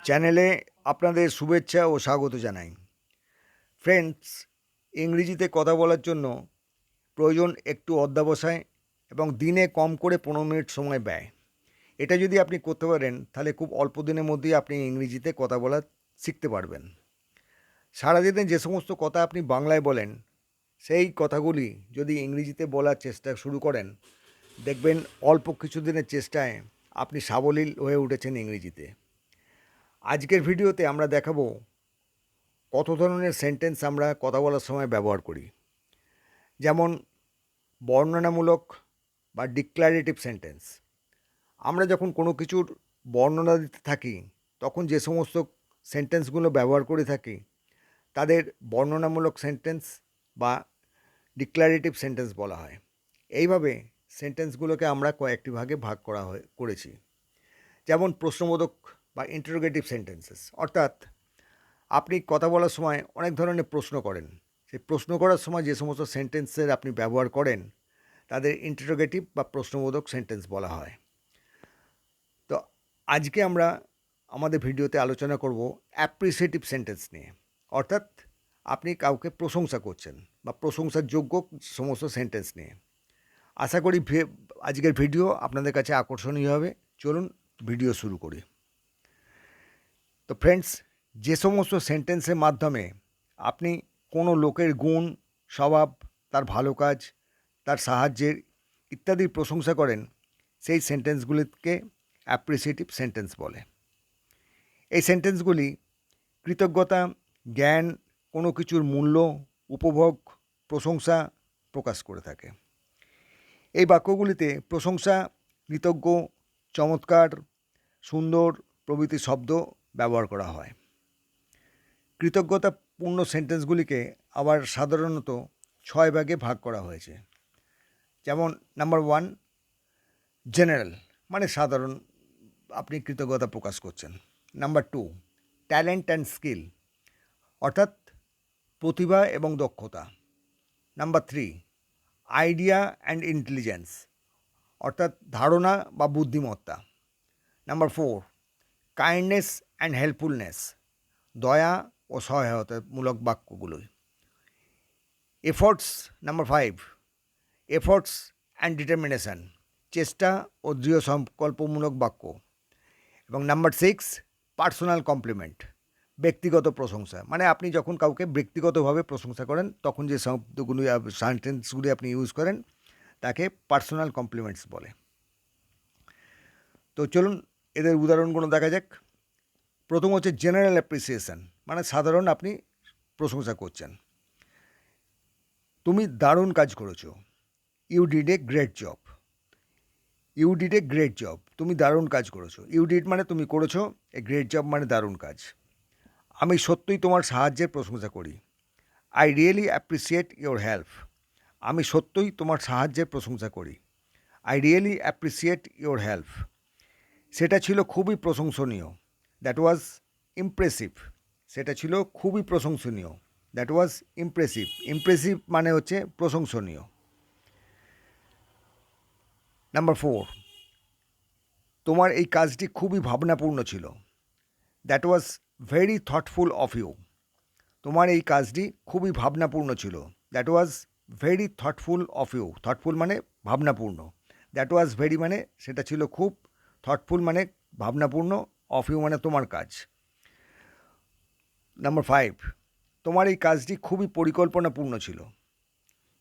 চ্যানেলে আপনাদের শুভেচ্ছা ও স্বাগত জানাই। ফ্রেন্ডস, ইংরেজিতে কথা বলার জন্য প্রয়োজন একটু অধ্যবসায় এবং দিনে কম করে 15 মিনিট সময় ব্যয়। এটা যদি আপনি করতে পারেন তাহলে খুব অল্প দিনের মধ্যেই আপনি ইংরেজিতে কথা বলা শিখতে পারবেন। সারাদিনে যে সমস্ত কথা আপনি বাংলায় বলেন সেই কথাগুলি যদি ইংরেজিতে বলার চেষ্টা শুরু করেন, দেখবেন অল্প কিছুদিনের চেষ্টায় আপনি সাবলীল হয়ে উঠেছেন ইংরেজিতে। আজকের ভিডিওতে আমরা দেখাবো কত ধরনের সেন্টেন্স আমরা কথা বলার সময় ব্যবহার করি। যেমন বর্ণনামূলক বা ডিক্লারেটিভ সেন্টেন্স। আমরা যখন কোনো কিছুর বর্ণনা দিতে থাকি তখন যে সমস্ত সেন্টেন্সগুলো ব্যবহার করে থাকি তাদের বর্ণনামূলক সেন্টেন্স বা ডিক্লারেটিভ সেন্টেন্স বলা হয়। এইভাবে সেন্টেন্সগুলোকে আমরা কয়েকটি ভাগে ভাগ করেছি। যেমন প্রশ্নবোধক বা ইন্টারোগেটিভ সেন্টেন্সেস, অর্থাৎ আপনি কথা বলার সময় অনেক ধরনের প্রশ্ন করেন। সেই প্রশ্ন করার সময় যে সমস্ত সেন্টেন্সের আপনি ব্যবহার করেন তাদের ইন্টারোগেটিভ বা প্রশ্নবোধক সেন্টেন্স বলা হয়। তো আজকে আমরা আমাদের ভিডিওতে আলোচনা করব অ্যাপ্রিসিয়েটিভ সেন্টেন্স নিয়ে, অর্থাৎ আপনি কাউকে প্রশংসা করছেন বা প্রশংসার যোগ্য সমস্ত সেন্টেন্স নিয়ে। আশা করি আজকের ভিডিও আপনাদের কাছে আকর্ষণীয় হবে। চলুন ভিডিও শুরু করি। তো ফ্রেন্ডস, যে সমস্ত সেন্টেন্সের মাধ্যমে আপনি কোনো লোকের গুণ, স্বভাব, তার ভালো কাজ, তার সাহায্যের ইত্যাদির প্রশংসা করেন সেই সেন্টেন্সগুলিকে অ্যাপ্রিসিয়েটিভ সেন্টেন্স বলে। এই সেন্টেন্সগুলি কৃতজ্ঞতা, জ্ঞান, কোনো কিছুর মূল্য, উপভোগ, প্রশংসা প্রকাশ করে থাকে। এই বাক্যগুলিতে প্রশংসা, কৃতজ্ঞ, চমৎকার, সুন্দর প্রভৃতি শব্দ ব্যবহার করা হয়। কৃতজ্ঞতাপূর্ণ সেন্টেন্সগুলিকে আবার সাধারণত 6 ভাগে ভাগ করা হয়েছে। যেমন নাম্বার 1, জেনারেল, মানে সাধারণ আপনি কৃতজ্ঞতা প্রকাশ করছেন। নাম্বার 2, ট্যালেন্ট অ্যান্ড স্কিল, অর্থাৎ প্রতিভা এবং দক্ষতা। নাম্বার 3, আইডিয়া অ্যান্ড ইন্টেলিজেন্স, অর্থাৎ ধারণা বা বুদ্ধিমত্তা। নাম্বার 4, কাইন্ডনেস অ্যান্ড হেল্পফুলনেস, দয়া ও সহায়তামূলক বাক্যগুলোই। Efforts, number 5, efforts and determination, চেষ্টা ও দৃঢ় সংকল্পমূলক বাক্য। এবং নাম্বার 6, পার্সোনাল কমপ্লিমেন্ট, ব্যক্তিগত প্রশংসা, মানে আপনি যখন কাউকে ব্যক্তিগতভাবে প্রশংসা করেন তখন যে শব্দগুলি সেন্টেন্সগুলি আপনি ইউজ করেন তাকে পার্সোনাল কমপ্লিমেন্টস বলে। তো চলুন এদের উদাহরণগুলো দেখা যাক। প্রথম হচ্ছে জেনারেল অ্যাপ্রিসিয়েশন, মানে সাধারণ আপনি প্রশংসা করছেন। তুমি দারুণ কাজ করেছো, you did a great job. You did a great job, তুমি দারুণ কাজ করেছো। ইউ ডিড মানে তুমি করেছো, এ গ্রেট জব মানে দারুণ কাজ। আমি সত্যিই তোমার সাহায্যের প্রশংসা করি, I really appreciate your help. আমি সত্যই তোমার সাহায্যের প্রশংসা করি, I really appreciate your help. সেটা ছিল খুবই প্রশংসনীয়, দ্যাট ওয়াজ ইমপ্রেসিভ। সেটা ছিল খুবই প্রশংসনীয়, দ্যাট ওয়াজ ইমপ্রেসিভ। ইমপ্রেসিভ মানে হচ্ছে প্রশংসনীয়। নাম্বার 4, তোমার এই কাজটি খুবই ভাবনাপূর্ণ ছিল, that was very thoughtful of you. তোমার এই কাজটি খুবই ভাবনাপূর্ণ ছিল, that was very thoughtful of you. Thoughtful মানে ভাবনাপূর্ণ, দ্যাট ওয়াজ ভেরি মানে সেটা ছিল খুব, থটফুল মানে ভাবনাপূর্ণ, অফ ইউ মানে তোমার কাজ। নাম্বার 5, তোমার এই কাজটি খুবই পরিকল্পনাপূর্ণ ছিল,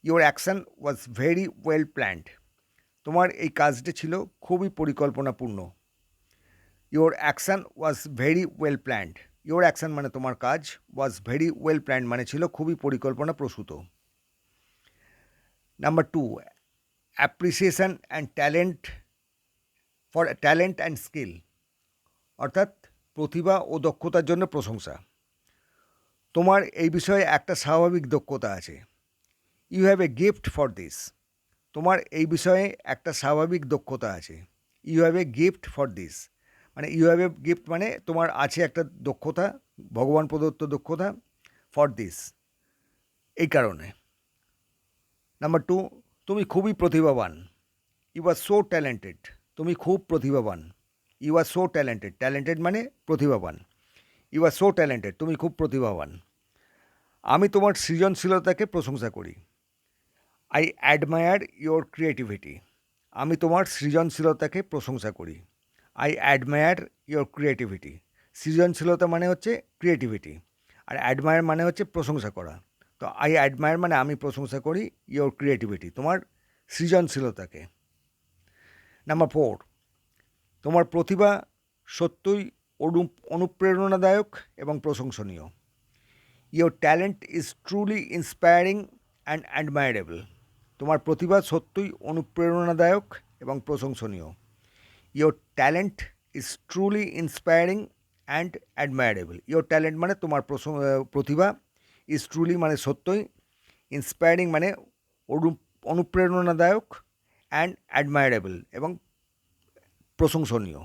your action was very well planned. তোমার এই কাজটি ছিল খুবই পরিকল্পনাপূর্ণ, your action was very well planned. Your action মানে তোমার কাজ, ওয়াজ ভেরি ওয়েল প্ল্যান্ড মানে ছিল খুবই পরিকল্পনা প্রসূত। Number 2, appreciation and talent, for talent and skill, অর্থাৎ প্রতিভা ও দক্ষতার জন্য প্রশংসা। তোমার এই বিষয়ে একটা স্বাভাবিক দক্ষতা আছে, you have a gift for this. তোমার এই বিষয়ে একটা স্বাভাবিক দক্ষতা আছে, you have a gift for this, মানে ইউ হ্যাভ এ গিফট মানে তোমার আছে একটা দক্ষতা, ভগবান প্রদত্ত দক্ষতা, ফর দিস এই কারণে। নাম্বার 2, তুমি খুবই প্রতিভাবান, ইউ আর সো ট্যালেন্টেড। তুমি খুব প্রতিভাবান, you are so talented. Talented মানে প্রতিভাবান, ইউ আর সো ট্যালেন্টেড, তুমি খুব প্রতিভাবান। আমি তোমার সৃজনশীলতাকে প্রশংসা করি। I admire your creativity. আমি তোমার সৃজনশীলতাকে প্রশংসা করি। I admire your creativity. সৃজনশীলতা মানে হচ্ছে ক্রিয়েটিভিটি, আর অ্যাডমায়ার মানে হচ্ছে প্রশংসা করা। তো আই অ্যাডমায়ার মানে আমি প্রশংসা করি ইয়োর ক্রিয়েটিভিটি, তোমার সৃজনশীলতাকে। নাম্বার 4, তোমার প্রতিভা সত্যই অনুপ্রেরণাদায়ক এবং প্রশংসনীয়। Your talent is truly inspiring and admirable. তোমার প্রতিভা সত্যই অনুপ্রেরণাদায়ক এবং প্রশংসনীয়। Your talent is truly inspiring and admirable. Your talent মানে তোমার প্রতিভা, ইজ ট্রুলি মানে সত্যই, ইন্সপায়ারিং মানে অনুপ্রেরণাদায়ক, অ্যান্ড অ্যাডমায়ারেবল এবং প্রশংসনীয়।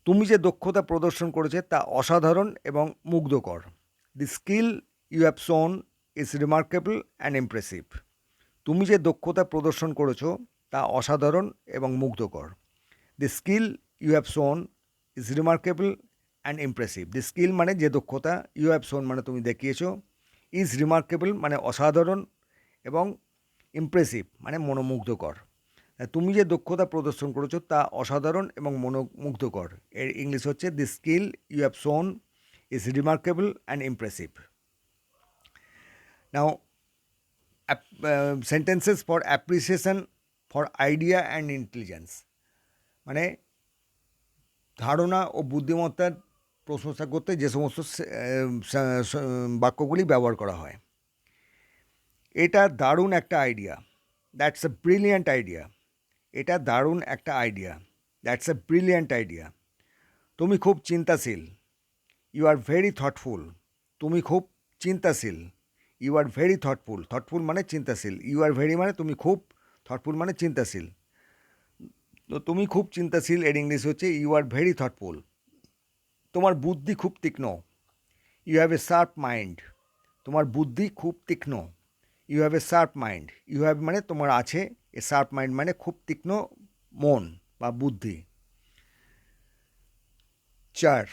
তুমি যে দক্ষতা প্রদর্শন করেছে তা অসাধারণ এবং মুগ্ধকর। The skill you have shown is remarkable and impressive. তুমি যে দক্ষতা প্রদর্শন করেছো তা অসাধারণ এবং মুগ্ধকর। The skill you have shown is remarkable and impressive. The skill মানে যে দক্ষতা, ইউ হ্যাভ শোন মানে তুমি দেখিয়েছো, ইজ রিমার্কেবল মানে অসাধারণ, এবং ইমপ্রেসিভ মানে মনোমুগ্ধকর। তুমি যে দক্ষতা প্রদর্শন করেছো তা অসাধারণ এবং মনোমুগ্ধকর। এর ইংলিশ হচ্ছে the skill you have shown is remarkable and impressive. Now sentences for appreciation for idea and intelligence, মানে ধারণা ও বুদ্ধিমত্তার প্রশংসা করতে যে সমস্ত বাক্যগুলি ব্যবহার করা হয়। এটা দারুণ একটা idea, that's a brilliant idea. এটা দারুণ একটা idea, that's a brilliant idea. তুমি খুব চিন্তাশীল, ইউ আর ভেরি থটফুল। তুমি খুব চিন্তাশীল, you are very thoughtful. Thoughtful মানে চিন্তাশীল, ইউ আর ভেরি মানে তুমি খুব, থটফুল মানে চিন্তাশীল। তো তুমি খুব চিন্তাশীল এর ইংলিশ হচ্ছে ইউ আর ভেরি থটফুল। তোমার বুদ্ধি খুব তীক্ষ্ণ, you have a sharp mind. তোমার বুদ্ধি খুব তীক্ষ্ণ, you have a sharp mind. You have মানে তোমার আছে, এ শার্প মাইন্ড মানে খুব তীক্ষ্ণ মন বা বুদ্ধি। 4,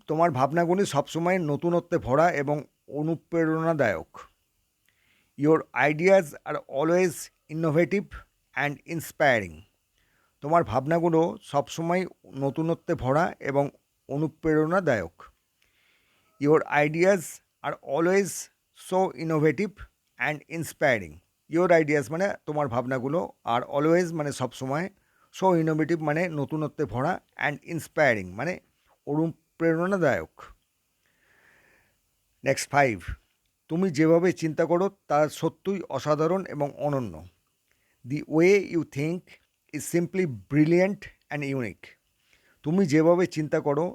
তোমার ভাবনাগুলি সবসময় নতুনত্বে ভরা এবং অনুপ্রেরণাদায়ক। Your ideas are always innovative and inspiring. তোমার ভাবনাগুলো সবসময় নতুনত্বে ভরা এবং অনুপ্রেরণাদায়ক। Your ideas are always so innovative and inspiring. Your ideas মানে তোমার ভাবনাগুলো, আর অলওয়েজ মানে সবসময়, সো ইনোভেটিভ মানে নতুনত্বে ভরা, অ্যান্ড ইন্সপায়ারিং মানে অনুপ্রেরণাদায়ক। নেক্সট 5, তুমি যেভাবে চিন্তা করো তা সত্যই অসাধারণ এবং অনন্য। The way you think is simply brilliant and unique. তুমি যেভাবে চিন্তা করো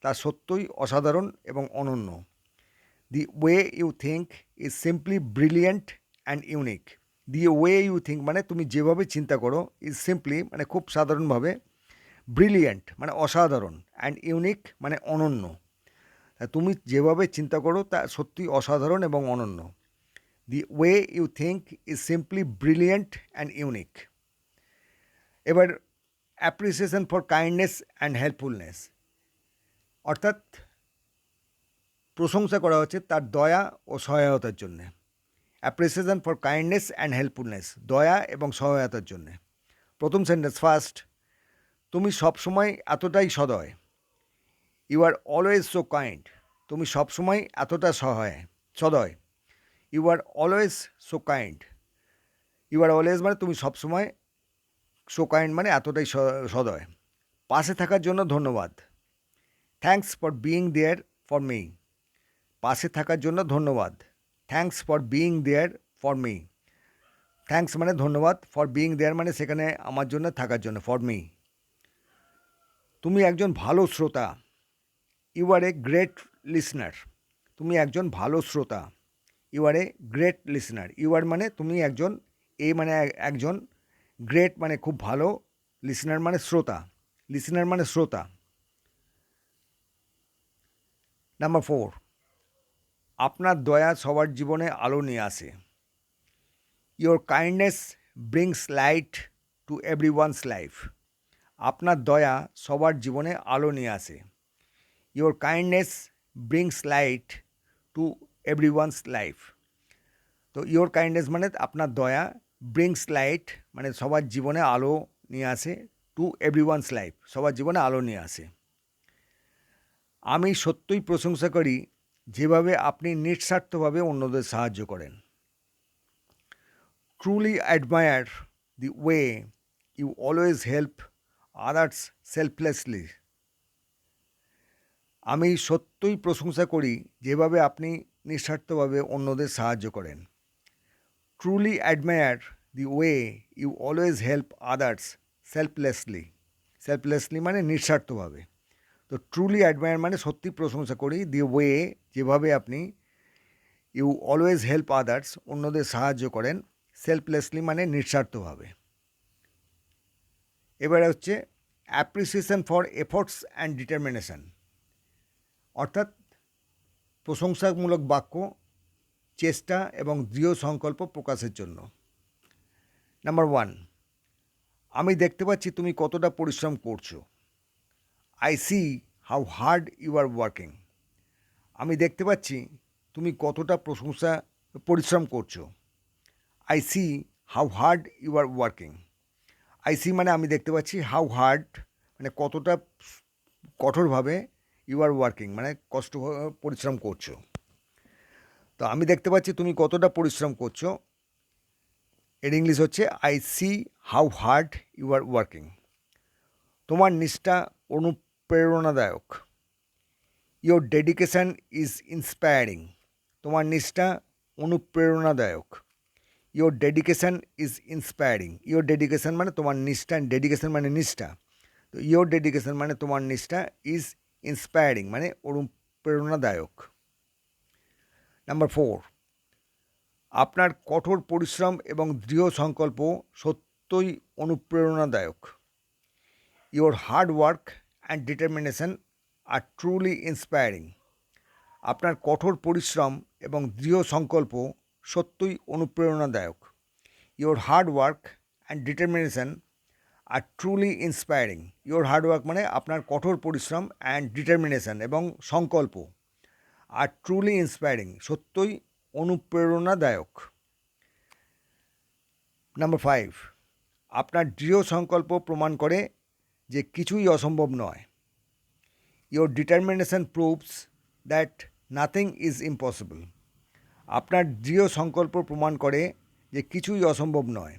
তা সত্যই অসাধারণ এবং অনন্য। The way you think is simply brilliant and unique. The way you think মানে তুমি যেভাবে চিন্তা করো, ইজ সিম্পলি মানে খুব সাধারণভাবে, ব্রিলিয়েন্ট মানে অসাধারণ, অ্যান্ড ইউনিক মানে অনন্য। তুমি যেভাবে চিন্তা করো তা সত্যি অসাধারণ এবং অনন্য। The way you think is simply brilliant and unique. এবার appreciation for kindness and helpfulness, অর্থাৎ প্রশংসা করা হচ্ছে তার দয়া ও সহায়তার জন্যে। Appreciation for kindness and helpfulness, দয়া এবং সহায়তার জন্যে। প্রথম সেন্টেন্স, ফার্স্ট, তুমি সবসময় এতটাই সদয়। You are always so kind. তুমি সবসময় এতটা সদয়। You are always so kind. You are always মানে তুমি সবসময়, সো কাইন্ড মানে এতটাই সদয়। পাশে থাকার জন্য ধন্যবাদ। Thanks for being there for me. পাশে থাকার জন্য ধন্যবাদ। Thanks for being there for me. Thanks মানে ধন্যবাদ, ফর বিইং দেয়ার মানে সেখানে আমার জন্য থাকার জন্য, ফর মি। তুমি একজন ভালো শ্রোতা। You are a great listener. তুমি একজন ভালো শ্রোতা। You are a great listener. You are মানে তুমি একজন, এ মানে একজন, গ্রেট মানে খুব ভালো, লিসনার মানে শ্রোতা, লিসনার মানে শ্রোতা। নাম্বার 4, আপনার দয়া সবার জীবনে আলো নিয়ে আসে। Your kindness brings light to everyone's life. আপনার দয়া সবার জীবনে আলো নিয়ে আসে। Your kindness brings light to everyone's life. তো ইয়োর কাইন্ডনেস মানে আপনার দয়া, ব্রিংস লাইট মানে সবার জীবনে আলো নিয়ে আসে, টু এভরিওয়ানস লাইফ সবার জীবনে আলো নিয়ে আসে। আমি সত্যই প্রশংসা করি যেভাবে আপনি নিঃস্বার্থভাবে অন্যদের সাহায্য করেন। Truly admire the way you always help others selflessly. আমি সত্যই প্রশংসা করি যেভাবে আপনি নিঃস্বার্থভাবে অন্যদের সাহায্য করেন। Truly admire the way you always help others selflessly. Selflessly মানে নিঃস্বার্থভাবে। তো ট্রুলি অ্যাডমায়ার মানে সত্যি প্রশংসা করি, দি ওয়ে যেভাবে আপনি, ইউ অলওয়েজ হেল্প আদার্স অন্যদের সাহায্য করেন, সেলফলেসলি মানে নিঃস্বার্থভাবে। এবারে হচ্ছে appreciation for efforts and determination, অর্থাৎ প্রশংসামূলক বাক্য চেষ্টা এবং দৃঢ় সংকল্প প্রকাশের জন্য। নাম্বার 1, আমি দেখতে পাচ্ছি তুমি কতটা পরিশ্রম করছো। I see how hard you are working. আমি দেখতে পাচ্ছি তুমি কতটা পরিশ্রম করছো। I see how hard you are working. I see মানে আমি দেখতে পাচ্ছি, হাউ হার্ড মানে কতটা কঠোরভাবে, ইউ আর ওয়ার্কিং মানে পরিশ্রম করছো। তো আমি দেখতে পাচ্ছি তুমি কতটা পরিশ্রম করছো, এর ইংলিশ হচ্ছে I see how hard you are working. তোমার নিষ্ঠা অনুপ্রেরণাদায়ক। Your dedication is inspiring. তোমার নিষ্ঠা অনুপ্রেরণাদায়ক। Your dedication is inspiring. Your dedication মানে তোমার নিষ্ঠা, ডেডিকেশান মানে নিষ্ঠা। তো ইয়োর ডেডিকেশান মানে তোমার নিষ্ঠা, ইজ ইন্সপায়ারিং মানে অনুপ্রেরণাদায়ক। নাম্বার 4, আপনার কঠোর পরিশ্রম এবং দৃঢ় সংকল্প সত্যই অনুপ্রেরণাদায়ক। Your hard work and determination are truly inspiring. আপনার কঠোর পরিশ্রম এবং দৃঢ় সংকল্প সত্যই অনুপ্রেরণাদায়ক। Your hard work and determination are truly inspiring. Your hard work মানে আপনার কঠোর পরিশ্রম অ্যান্ড ডিটারমিনেশন এবং সংকল্প, আর ট্রুলি ইন্সপায়ারিং সত্যই অনুপ্রেরণাদায়ক। নাম্বার 5, আপনার দৃঢ় সংকল্প প্রমাণ করে যে কিছুই অসম্ভব নয়। Your determination proves that nothing is impossible. আপনার দৃঢ় সংকল্প প্রমাণ করে যে কিছুই অসম্ভব নয়।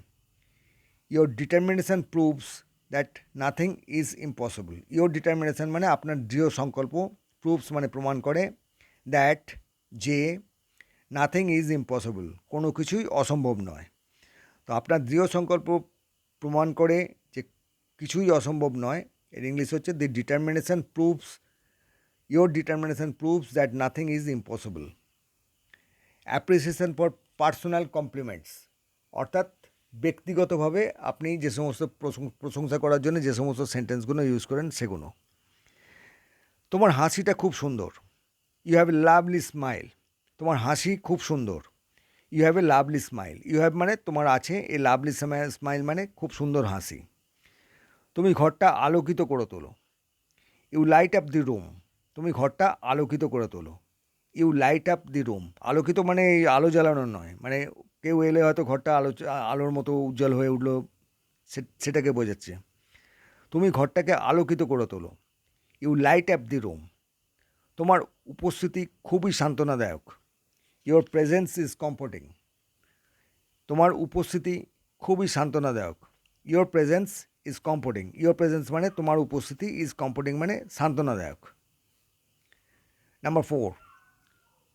Your determination proves that nothing is impossible. Your determination মানে আপনার দৃঢ় সংকল্প, প্রুভস মানে প্রমাণ করে, দ্যাট যে, নাথিং ইজ ইম্পসিবল কোনো কিছুই অসম্ভব নয়। তো আপনার দৃঢ় সংকল্প প্রমাণ করে যে কিছুই অসম্ভব নয়, এর ইংলিশ হচ্ছে the determination proves, your determination proves that nothing is impossible. Appreciation for personal compliments, অর্থাৎ ব্যক্তিগতভাবে আপনি যে সমস্ত প্রশংসা করার জন্য যে সমস্ত সেন্টেন্সগুলো ইউজ করেন সেগুলো। তোমার হাসিটা খুব সুন্দর। You have a lovely smile. তোমার হাসি খুব সুন্দর। You have a lovely smile. You have মানে তোমার আছে, এ লাভলি স্মাইল মানে খুব সুন্দর হাসি। তুমি ঘরটা আলোকিত করে তোলো। You light up the room. তুমি ঘরটা আলোকিত করে তোলো। You light up the room. আলোকিত মানে এই আলো জ্বালানোর নয়, মানে কেউ এলে হয়তো ঘরটা আলোর মতো উজ্জ্বল হয়ে উঠলো, সেটাকে বোঝাচ্ছে। তুমি ঘরটাকে আলোকিত করে তোলো। You light up the room. তোমার উপস্থিতি খুবই সান্ত্বনাদায়ক। Your presence is comforting. তোমার উপস্থিতি খুবই সান্ত্বনাদায়ক। Your presence is comforting. Your presence মানে তোমার উপস্থিতি, ইজ কমফোর্টিং মানে সান্ত্বনাদায়ক। নাম্বার 4,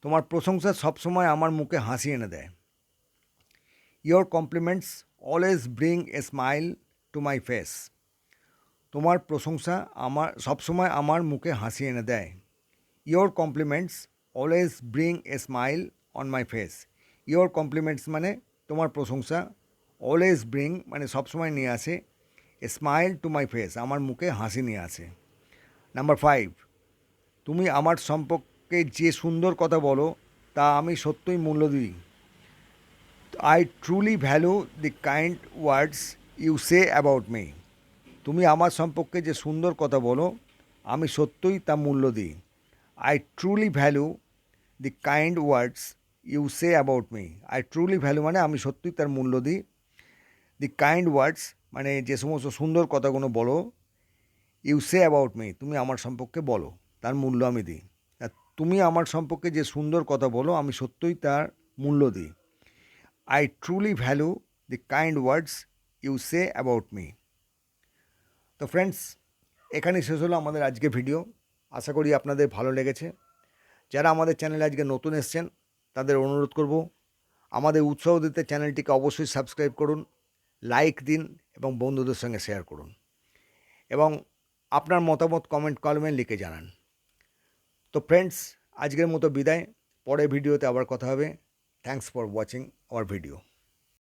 তোমার প্রশংসা সবসময় আমার মুখে হাসি এনে দেয়। Your compliments always bring a smile to my face. তোমার প্রশংসা সবসময় আমার মুখে হাসি এনে দেয়। Your compliments always bring a smile on my face. Your compliments মানে তোমার প্রশংসা, অলওয়েজ ব্রিং মানে সবসময় নিয়ে আসে, এ স্মাইল টু মাই ফেস আমার মুখে হাসি নিয়ে আসে। নাম্বার 5, তুমি আমার সম্পর্কে যে সুন্দর কথা বলো তা আমি সত্যই মূল্য দিই। I truly value the kind words you say about me. তুমি আমার সম্পর্কে যে সুন্দর কথা বলো আমি সত্যই তা মূল্য দিই। I truly value the kind words you say about me. I truly value মানে আমি সত্যিই তার মূল্য দিই। দি কাইন্ড ওয়ার্ডস মানে যে সমস্ত সুন্দর কথাগুলো বলো, ইউ সে অ্যাবাউট মি তুমি আমার সম্পর্কে বলো, তার মূল্য আমি দিই। আর তুমি আমার সম্পর্কে যে সুন্দর কথা বলো আমি সত্যই তার মূল্য দিই। I truly value the kind words you say about me. তো ফ্রেন্ডস, এখানেই শেষ হলো আমাদের আজকে ভিডিও। আশা করি আপনাদের ভালো লেগেছে। যারা আমাদের চ্যানেলে আজকে নতুন এসছেন তাদের অনুরোধ করব, আমাদের উৎসাহ দিতে চ্যানেলটিকে অবশ্যই সাবস্ক্রাইব করুন, লাইক দিন এবং বন্ধুদের সঙ্গে শেয়ার করুন এবং আপনার মতামত কমেন্ট কলমে লিখে জানান। তো ফ্রেন্ডস, আজকের মতো বিদায়। পরের ভিডিওতে আবার কথা হবে। Thanks for watching hour video.